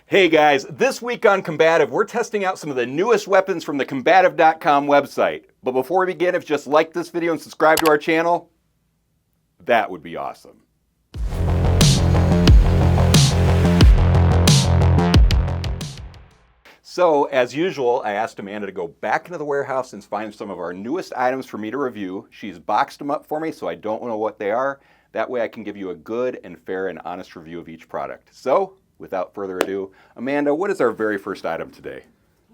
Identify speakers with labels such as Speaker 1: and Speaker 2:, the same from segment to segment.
Speaker 1: Hey guys, this week on Kombativ, we're testing out some of the newest weapons from the Kombativ.com website. But before we begin, if you just like this video and subscribe to our channel, that would be awesome. So, as usual, I asked Amanda to go back into the warehouse and find some of our newest items for me to review. She's boxed them up for me, so I don't know what they are. That way I can give you a good and fair and honest review of each product. So, without further ado, Amanda, what is our very first item today?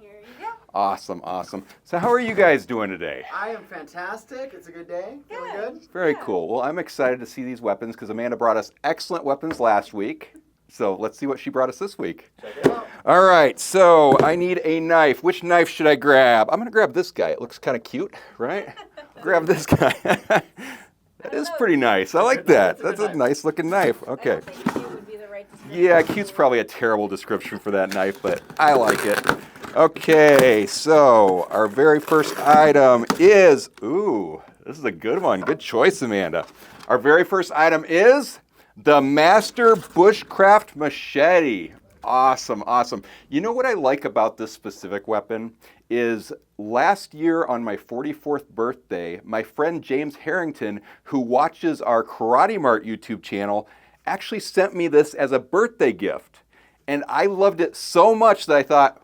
Speaker 2: Here you go.
Speaker 1: Awesome, awesome. So how are you guys doing today?
Speaker 3: I am fantastic. It's a good day. Feeling good?
Speaker 1: Very cool. Well, I'm excited to see these weapons because Amanda brought us excellent weapons last week. So let's see what she brought us this week.
Speaker 3: Check it out.
Speaker 1: All right, so I need a knife. Which knife should I grab? I'm going to grab this guy. It looks kind of cute, right? Grab this guy. That is pretty nice. I like that. That's a nice looking knife. Okay.
Speaker 2: I don't think cute would be the right description.
Speaker 1: Yeah, cute's probably a terrible description for that knife, but I like it. Okay, so our very first item is, ooh, this is a good one. Good choice, Amanda. Our very first item is the Master Bushcraft Machete. Awesome, awesome. You know what I like about this specific weapon is last year on my 44th birthday, my friend James Harrington, who watches our Karate Mart YouTube channel, actually sent me this as a birthday gift. And I loved it so much that I thought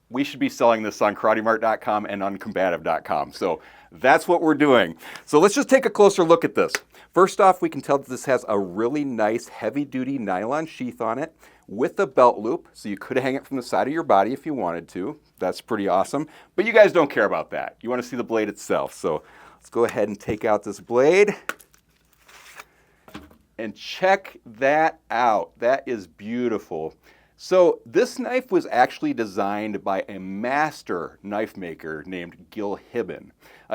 Speaker 1: we should be selling this on KarateMart.com and on Kombativ.com. So that's what we're doing. So let's just take a closer look at this. First off, we can tell that this has a really nice heavy-duty nylon sheath on it with a belt loop, so you could hang it from the side of your body if you wanted to. That's pretty awesome. But you guys don't care about that. You want to see the blade itself. So let's go ahead and take out this blade. And check that out. That is beautiful. So this knife was actually designed by a master knife maker named Gil Hibben.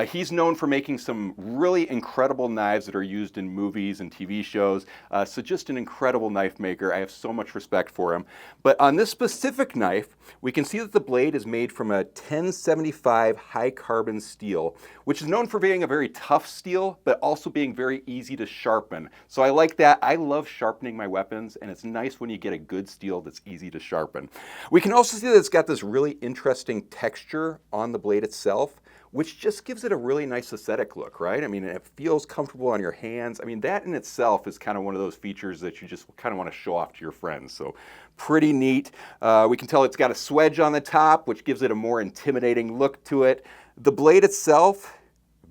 Speaker 1: He's known for making some really incredible knives that are used in movies and TV shows. So just an incredible knife maker. I have so much respect for him. But on this specific knife, we can see that the blade is made from a 1075 high carbon steel, which is known for being a very tough steel, but also being very easy to sharpen. So I like that. I love sharpening my weapons, and it's nice when you get a good steel that's easy to sharpen. We can also see that it's got this really interesting texture on the blade itself, which just gives it a really nice aesthetic look, right? I mean, it feels comfortable on your hands. I mean, that in itself is kind of one of those features that you just kind of want to show off to your friends. So pretty neat. We can tell it's got a swedge on the top, which gives it a more intimidating look to it. The blade itself,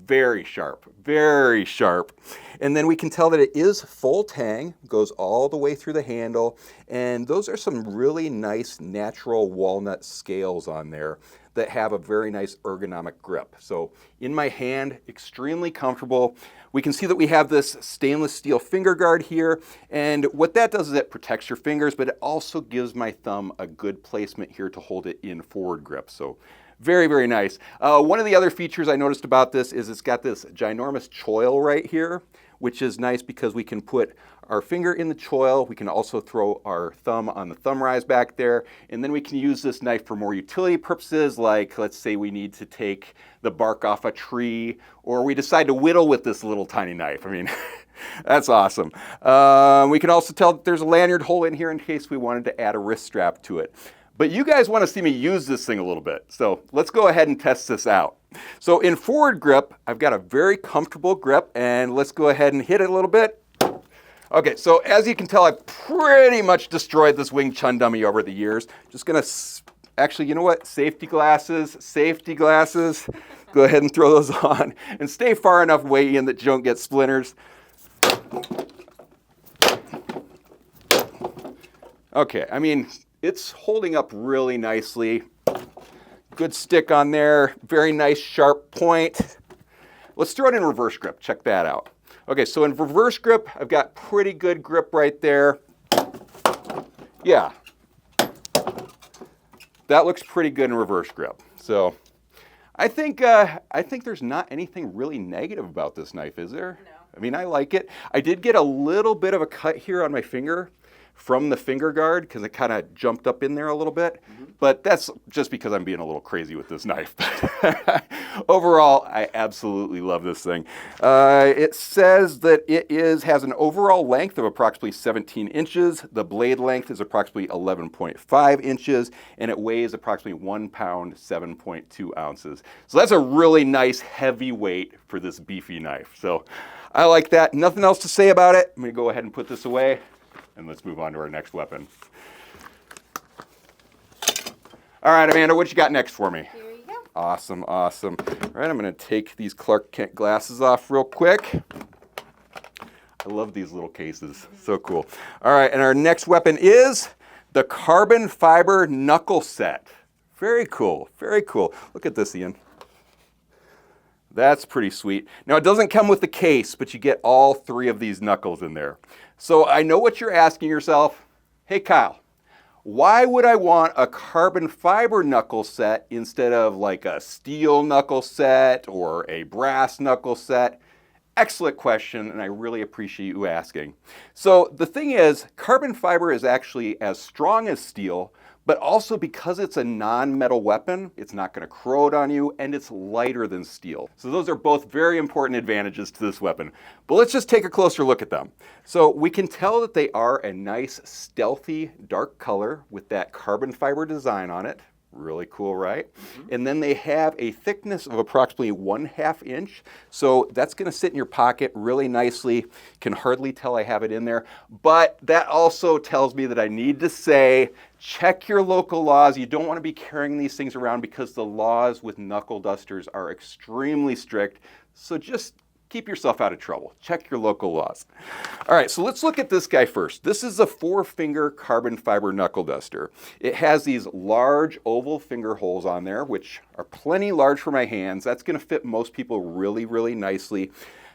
Speaker 1: very sharp, very sharp. And then we can tell that it is full tang, goes all the way through the handle, and those are some really nice natural walnut scales on there that have a very nice ergonomic grip. So in my hand, extremely comfortable. We can see that we have this stainless steel finger guard here, and what that does is it protects your fingers, but it also gives my thumb a good placement here to hold it in forward grip. So very, very nice. One of the other features I noticed about this is it's got this ginormous choil right here, which is nice because we can put our finger in the choil. We can also throw our thumb on the thumb rise back there. And then we can use this knife for more utility purposes, like let's say we need to take the bark off a tree, or we decide to whittle with this little tiny knife. I mean, that's awesome. We can also tell that there's a lanyard hole in here in case we wanted to add a wrist strap to it. But you guys want to see me use this thing a little bit. So let's go ahead and test this out. So in forward grip, I've got a very comfortable grip, and let's go ahead and hit it a little bit. Okay, so as you can tell, I've pretty much destroyed this Wing Chun dummy over the years. Just gonna, actually, you know what? Safety glasses. Go ahead and throw those on and stay far enough away in that you don't get splinters. Okay, I mean, it's holding up really nicely. Good stick on there, very nice sharp point. Let's throw it in reverse grip, check that out. Okay, so in reverse grip, I've got pretty good grip right there. Yeah, that looks pretty good in reverse grip. So I think there's not anything really negative about this knife, is there?
Speaker 2: No.
Speaker 1: I mean, I like it. I did get a little bit of a cut here on my finger from the finger guard because it kind of jumped up in there a little bit. But that's just because I'm being a little crazy with this knife. Overall, I absolutely love this thing. It says that it has an overall length of approximately 17 inches. The blade length is approximately 11.5 inches, and it weighs approximately 1 pound, 7.2 ounces. So that's a really nice heavy weight for this beefy knife. So I like that. Nothing else to say about it. I'm going to go ahead and put this away, and let's move on to our next weapon. All right, Amanda, what you got next for me?
Speaker 2: Here you go.
Speaker 1: Awesome, awesome. All right, I'm going to take these Clark Kent glasses off real quick. I love these little cases. So cool. All right, and our next weapon is the carbon fiber knuckle set. Very cool, very cool. Look at this, Ian. That's pretty sweet. Now, it doesn't come with the case, but you get all 3 of these knuckles in there. So I know what you're asking yourself. Hey, Kyle, why would I want a carbon fiber knuckle set instead of like a steel knuckle set or a brass knuckle set? Excellent question, and I really appreciate you asking. So the thing is, carbon fiber is actually as strong as steel, but also because it's a non-metal weapon, it's not going to corrode on you, and it's lighter than steel. So those are both very important advantages to this weapon. But let's just take a closer look at them. So we can tell that they are a nice, stealthy, dark color with that carbon fiber design on it. Really cool, right? And then they have a thickness of approximately 1/2 inch. So that's going to sit in your pocket really nicely. Can hardly tell I have it in there. But that also tells me that I need to say, check your local laws. You don't want to be carrying these things around because the laws with knuckle dusters are extremely strict. So just keep yourself out of trouble. Check your local laws. All right, so let's look at this guy first. This is a 4-finger carbon fiber knuckle duster. It has these large oval finger holes on there, which are plenty large for my hands. That's going to fit most people really, really nicely.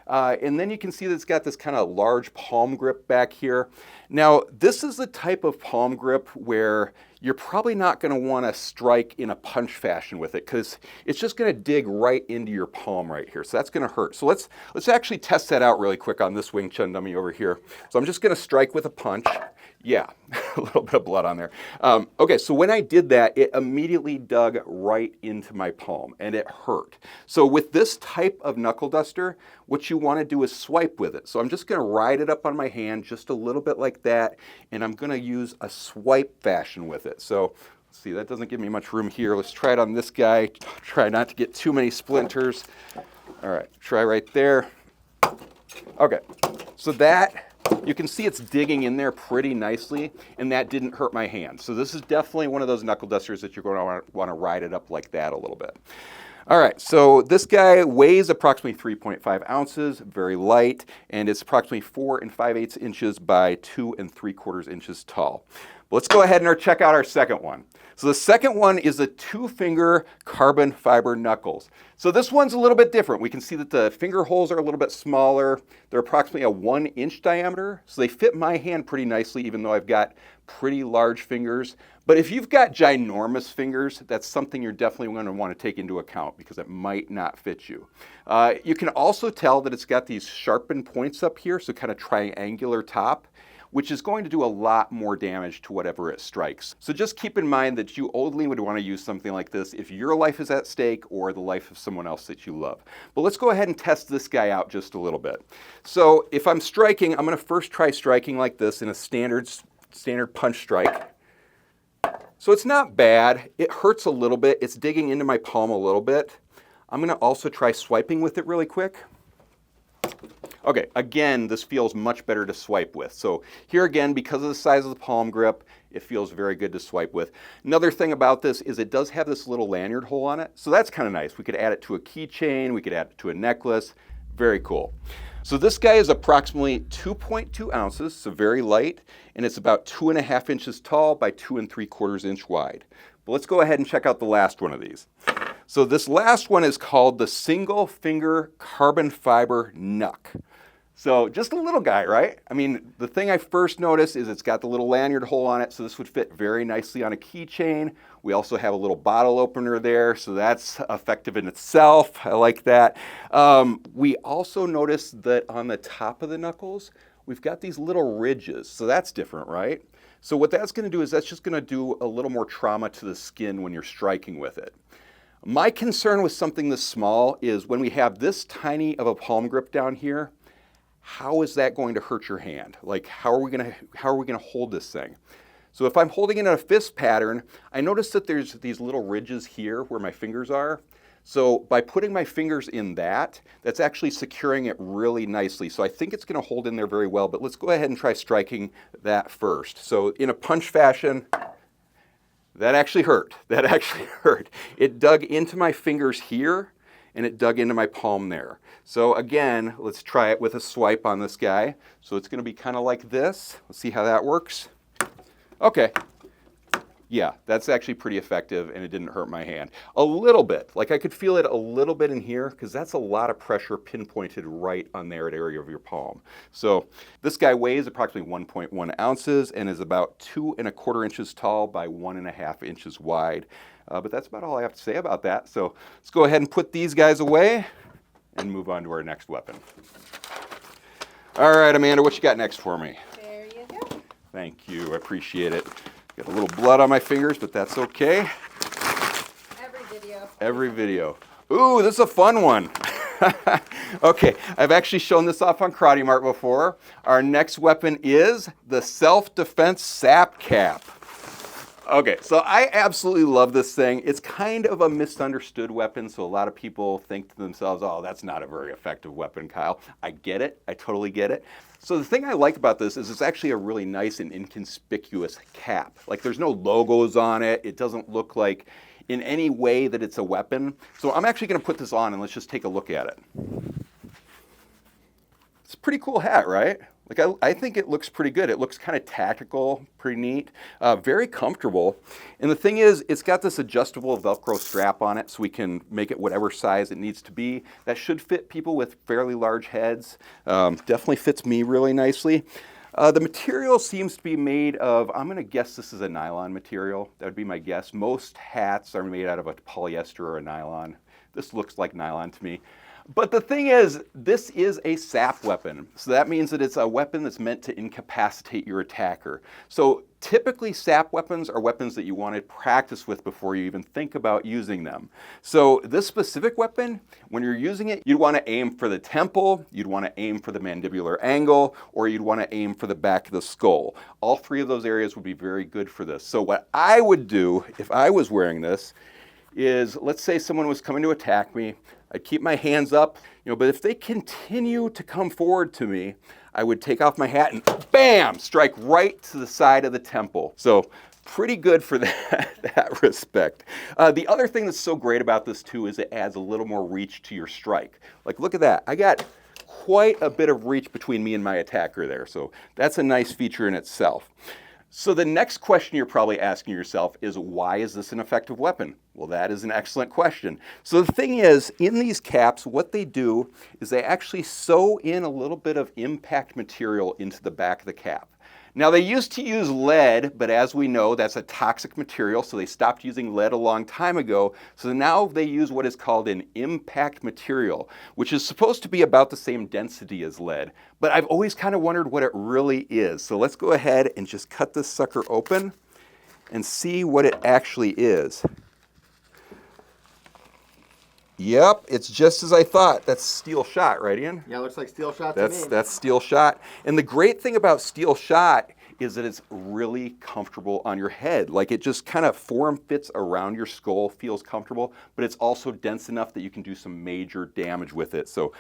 Speaker 1: And then you can see that it's got this kind of large palm grip back here. Now, this is the type of palm grip where you're probably not going to want to strike in a punch fashion with it because it's just going to dig right into your palm right here. So that's going to hurt. So let's actually test that out really quick on this Wing Chun dummy over here. So I'm just going to strike with a punch. Yeah, a little bit of blood on there. Okay, so when I did that, it immediately dug right into my palm and it hurt. So with this type of knuckle duster, what you want to do is swipe with it. So I'm just going to ride it up on my hand just a little bit like that, and I'm going to use a swipe fashion with it. So let's see, that doesn't give me much room here. Let's try it on this guy. Try not to get too many splinters. All right, try right there. Okay, so that, you can see it's digging in there pretty nicely, and that didn't hurt my hand. So this is definitely one of those knuckle dusters that you're going to want to ride it up like that a little bit. All right, so this guy weighs approximately 3.5 ounces, very light, and it's approximately 4 5/8 inches by 2 3/4 inches tall. Let's go ahead and check out our second one. So the second one is a 2-finger carbon fiber knuckles. So this one's a little bit different. We can see that the finger holes are a little bit smaller. They're approximately a 1-inch diameter. So they fit my hand pretty nicely, even though I've got pretty large fingers. But if you've got ginormous fingers, that's something you're definitely going to want to take into account because it might not fit you. You can also tell that it's got these sharpened points up here, so kind of triangular top, which is going to do a lot more damage to whatever it strikes. So just keep in mind that you only would want to use something like this if your life is at stake or the life of someone else that you love. But let's go ahead and test this guy out just a little bit. So if I'm striking, I'm going to first try striking like this in a standard punch strike. So it's not bad. It hurts a little bit. It's digging into my palm a little bit. I'm going to also try swiping with it really quick. Okay, again, this feels much better to swipe with. So here again, because of the size of the palm grip, it feels very good to swipe with. Another thing about this is it does have this little lanyard hole on it. So that's kind of nice. We could add it to a keychain. We could add it to a necklace. Very cool. So this guy is approximately 2.2 ounces, so very light, and it's about 2.5 inches tall by 2 3/4 inch wide. But let's go ahead and check out the last one of these. So this last one is called the single finger carbon fiber knuck. So just a little guy, right? I mean, the thing I first noticed is it's got the little lanyard hole on it, so this would fit very nicely on a keychain. We also have a little bottle opener there, so that's effective in itself. I like that. We also noticed that on the top of the knuckles, we've got these little ridges. So that's different, right? So what that's going to do is that's just going to do a little more trauma to the skin when you're striking with it. My concern with something this small is when we have this tiny of a palm grip down here, how is that going to hurt your hand? Like how are we going to hold this thing? So if I'm holding it in a fist pattern, I notice that there's these little ridges here where my fingers are. So by putting my fingers in that's actually securing it really nicely. So I think it's going to hold in there very well, but let's go ahead and try striking that first. So in a punch fashion, that actually hurt. That actually hurt. It dug into my fingers here, and it dug into my palm there. So again, let's try it with a swipe on this guy. So it's going to be kind of like this. Let's see how that works. Okay. Yeah, that's actually pretty effective, and it didn't hurt my hand. A little bit. Like I could feel it a little bit in here, because that's a lot of pressure pinpointed right on there at area of your palm. So this guy weighs approximately 1.1 ounces and is about 2¼ inches tall by 1½ inches wide. But that's about all I have to say about that. So let's go ahead and put these guys away and move on to our next weapon. All right, Amanda, what you got next for me?
Speaker 2: There you go.
Speaker 1: Thank you, I appreciate it. Got a little blood on my fingers, but that's okay. Every video. Ooh, this is a fun one. Okay, I've actually shown this off on Karate Mart before. Our next weapon is the self-defense SAP Cap. Okay, so I absolutely love this thing. It's kind of a misunderstood weapon, so a lot of people think to themselves, oh, that's not a very effective weapon, Kyle. I get it. I totally get it. So the thing I like about this is it's actually a really nice and inconspicuous cap. Like there's no logos on it. It doesn't look like in any way that it's a weapon. So I'm actually going to put this on and let's just take a look at it. It's a pretty cool hat, right? Like I think it looks pretty good. It looks kind of tactical, pretty neat, very comfortable. And the thing is, it's got this adjustable Velcro strap on it so we can make it whatever size it needs to be. That should fit people with fairly large heads. Definitely fits me really nicely. The material seems to be made of, I'm going to guess this is a nylon material. That would be my guess. Most hats are made out of a polyester or a nylon. This looks like nylon to me. But the thing is, this is a SAP weapon. So that means that it's a weapon that's meant to incapacitate your attacker. So typically SAP weapons are weapons that you want to practice with before you even think about using them. So this specific weapon, when you're using it, you'd want to aim for the temple, you'd want to aim for the mandibular angle, or you'd want to aim for the back of the skull. All three of those areas would be very good for this. So what I would do if I was wearing this is, let's say someone was coming to attack me, I'd keep my hands up, but if they continue to come forward to me, I would take off my hat and bam, strike right to the side of the temple. So pretty good for that respect. The other thing that's so great about this too is it adds a little more reach to your strike. Like look at that, I got quite a bit of reach between me and my attacker there. So that's a nice feature in itself. So the next question you're probably asking yourself is, why is this an effective weapon? Well, that is an excellent question. So the thing is, in these caps, what they do is they actually sew in a little bit of impact material into the back of the cap. Now, they used to use lead, but as we know, that's a toxic material, so they stopped using lead a long time ago. So now they use what is called an impact material, which is supposed to be about the same density as lead. But I've always kind of wondered what it really is. So let's go ahead and just cut this sucker open and see what it actually is. Yep, it's just as I thought. That's steel shot, right, Ian?
Speaker 3: Yeah, looks like steel shot to me.
Speaker 1: That's steel shot. And the great thing about steel shot is that it's really comfortable on your head. Like it just kind of form fits around your skull, feels comfortable, but it's also dense enough that you can do some major damage with it. So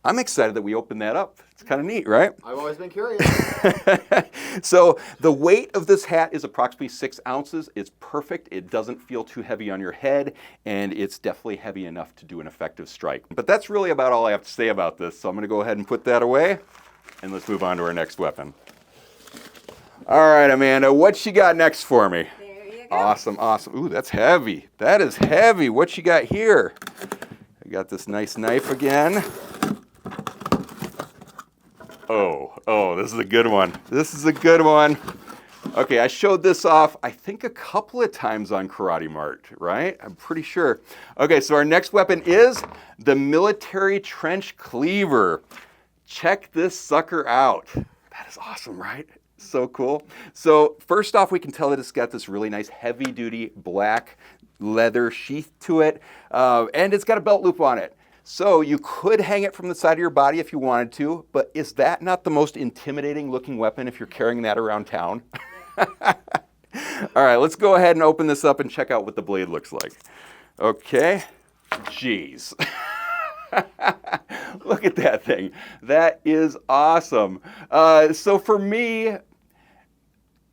Speaker 1: I'm excited that we opened that up. It's kind of neat, right?
Speaker 3: I've always been curious.
Speaker 1: So the weight of this hat is approximately 6 ounces. It's perfect. It doesn't feel too heavy on your head, and it's definitely heavy enough to do an effective strike. But that's really about all I have to say about this. So I'm going to go ahead and put that away, and let's move on to our next weapon. All right, Amanda, what you got next for me?
Speaker 2: There you go.
Speaker 1: Awesome, awesome. Ooh, that's heavy. That is heavy. What you got here? I got this nice knife again. Oh, this is a good one. This is a good one. Okay, I showed this off, I think, a couple of times on Karate Mart, right? I'm pretty sure. Okay, so our next weapon is the military trench cleaver. Check this sucker out. That is awesome, right? So cool. So first off, we can tell that it's got this really nice heavy-duty black leather sheath to it, and it's got a belt loop on it. So you could hang it from the side of your body if you wanted to, but is that not the most intimidating looking weapon if you're carrying that around town? All right, let's go ahead and open this up and check out what the blade looks like. Okay, jeez. Look at that thing. That is awesome. So for me,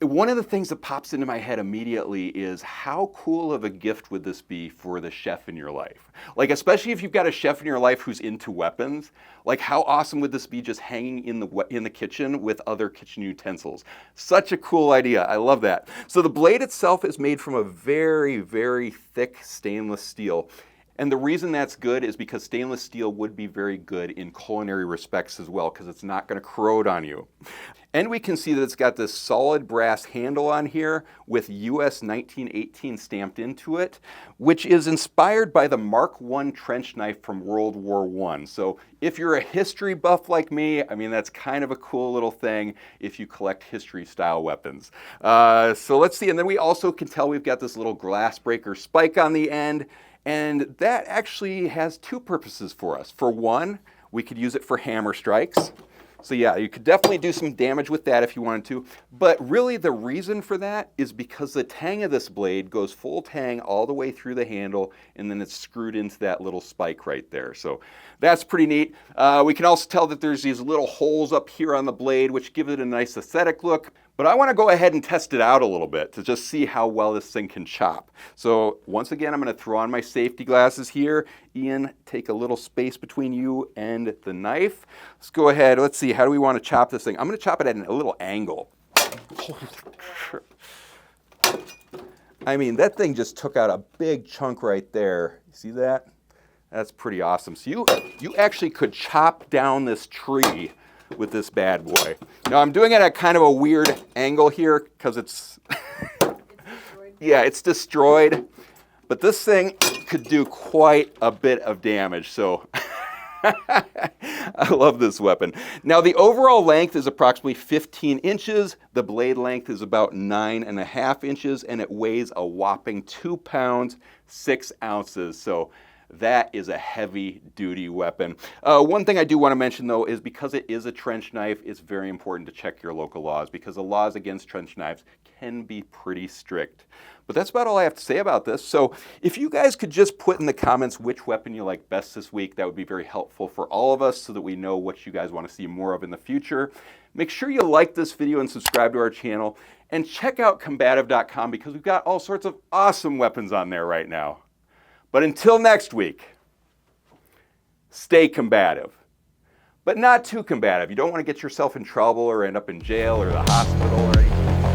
Speaker 1: one of the things that pops into my head immediately is how cool of a gift would this be for the chef in your life? Like, especially if you've got a chef in your life who's into weapons, like how awesome would this be just hanging in the kitchen with other kitchen utensils? Such a cool idea. I love that. So the blade itself is made from a very, very thick stainless steel. And the reason that's good is because stainless steel would be very good in culinary respects as well, because it's not going to corrode on you. And we can see that it's got this solid brass handle on here with US 1918 stamped into it, which is inspired by the Mark I trench knife from World War I. So if you're a history buff like me, I mean, that's kind of a cool little thing if you collect history-style weapons. So let's see. And then we also can tell we've got this little glass breaker spike on the end. And that actually has two purposes for us. For one, we could use it for hammer strikes. So yeah, you could definitely do some damage with that if you wanted to. But really the reason for that is because the tang of this blade goes full tang all the way through the handle, and then it's screwed into that little spike right there. So that's pretty neat. We can also tell that there's these little holes up here on the blade, which give it a nice aesthetic look. But I want to go ahead and test it out a little bit to just see how well this thing can chop. So once again, I'm going to throw on my safety glasses here. Ian, take a little space between you and the knife. Let's go ahead. Let's see. How do we want to chop this thing? I'm going to chop it at a little angle. I mean, that thing just took out a big chunk right there. You see that? That's pretty awesome. So you actually could chop down this tree with this bad boy. Now I'm doing it at kind of a weird angle here because it's yeah, it's destroyed, but this thing could do quite a bit of damage. So I love this weapon. Now the overall length is approximately 15 inches. The blade length is about 9.5 inches, and it weighs a whopping 2 pounds, 6 ounces. So that is a heavy-duty weapon. One thing I do want to mention, though, is because it is a trench knife, it's very important to check your local laws, because the laws against trench knives can be pretty strict. But that's about all I have to say about this. So if you guys could just put in the comments which weapon you like best this week, that would be very helpful for all of us so that we know what you guys want to see more of in the future. Make sure you like this video and subscribe to our channel. And check out Kombativ.com, because we've got all sorts of awesome weapons on there right now. But until next week, stay combative, but not too combative. You don't want to get yourself in trouble or end up in jail or the hospital or anything.